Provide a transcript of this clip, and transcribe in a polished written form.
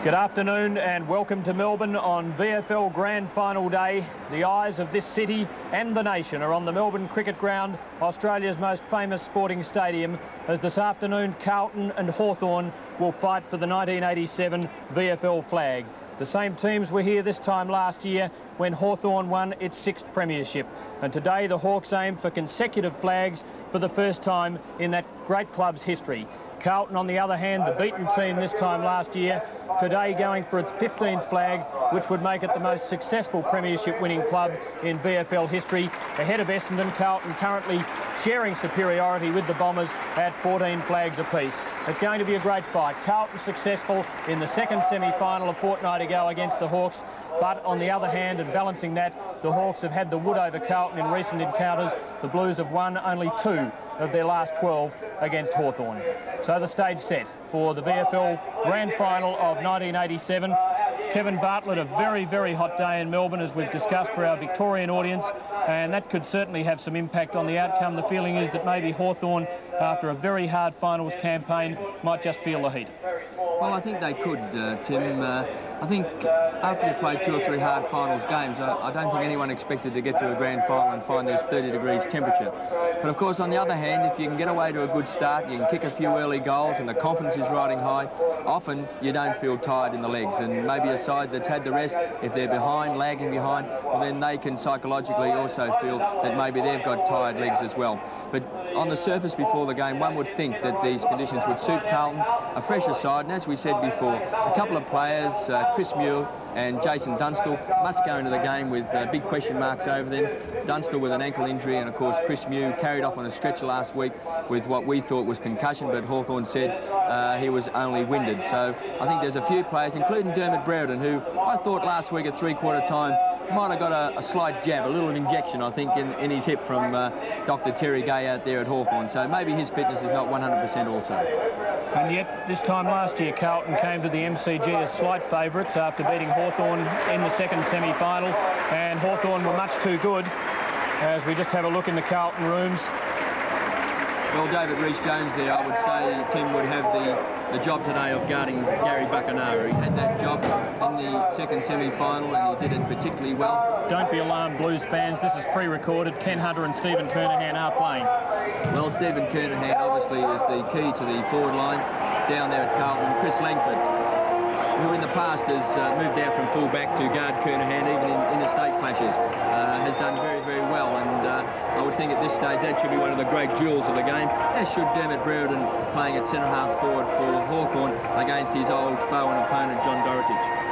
Good afternoon and welcome to Melbourne on VFL Grand Final Day. The eyes of this city and the nation are on the Melbourne Cricket Ground, Australia's most famous sporting stadium, as this afternoon Carlton and Hawthorn will fight for the 1987 VFL flag. The same teams were here this time last year when Hawthorn won its 6th premiership. And today the Hawks aim for consecutive flags for the first time in that great club's history. Carlton, on the other hand, the beaten team this time last year, today going for its 15th flag, which would make it the most successful premiership winning club in VFL history, ahead of Essendon. Carlton currently sharing superiority with the Bombers at 14 flags apiece. It's going to be a great fight. Carlton successful in the second semi-final a fortnight ago against the Hawks, but on the other hand, and balancing that, the Hawks have had the wood over Carlton in recent encounters. The Blues have won only 2 of their last 12 against Hawthorn. So the stage set for the VFL Grand Final of 1987. Kevin Bartlett, a very, very hot day in Melbourne, as we've discussed for our Victorian audience, and that could certainly have some impact on the outcome. The feeling is that maybe Hawthorn, after a very hard finals campaign, might just feel the heat. Well, I think they could, Tim. I think after you play 2 or 3 hard finals games, I don't think anyone expected to get to a grand final and find there's 30 degrees temperature. But of course, on the other hand, if you can get away to a good start, you can kick a few early goals and the confidence is riding high, often you don't feel tired in the legs. And maybe a side that's had the rest, if they're behind, lagging behind, well, then they can psychologically also feel that maybe they've got tired legs as well. But on the surface before the game, one would think that these conditions would suit Carlton, a fresher side. And as we said before, a couple of players, Chris Muir and Jason Dunstall, must go into the game with big question marks over them. Dunstall with an ankle injury, and of course Chris Muir carried off on a stretcher last week with what we thought was concussion, but Hawthorn said he was only winded. So I think there's a few players, including Dermot Brereton, who I thought last week at three-quarter time might have got a slight jab, a little injection, I think, in his hip from Dr. Terry Gay out there at Hawthorn. So maybe his fitness is not 100% also. And yet, this time last year, Carlton came to the MCG as slight favourites after beating Hawthorn in the second semi-final, and Hawthorn were much too good. As we just have a look in the Carlton rooms. Well, David Rhys-Jones there, I would say, Tim, would have the job today of guarding Gary Buckenara. He had that job in the second semi-final and he did it particularly well. Don't be alarmed, Blues fans. This is pre-recorded. Ken Hunter and Stephen Kernahan are playing. Well, Stephen Kernahan obviously is the key to the forward line down there at Carlton. Chris Langford, who in the past has moved out from full-back to guard Kernahan, even in estate clashes, has done very, very well. And I would think at this stage that should be one of the great jewels of the game, as should Dermot Brereton playing at centre-half forward for Hawthorn against his old foe and opponent, John Dorotich.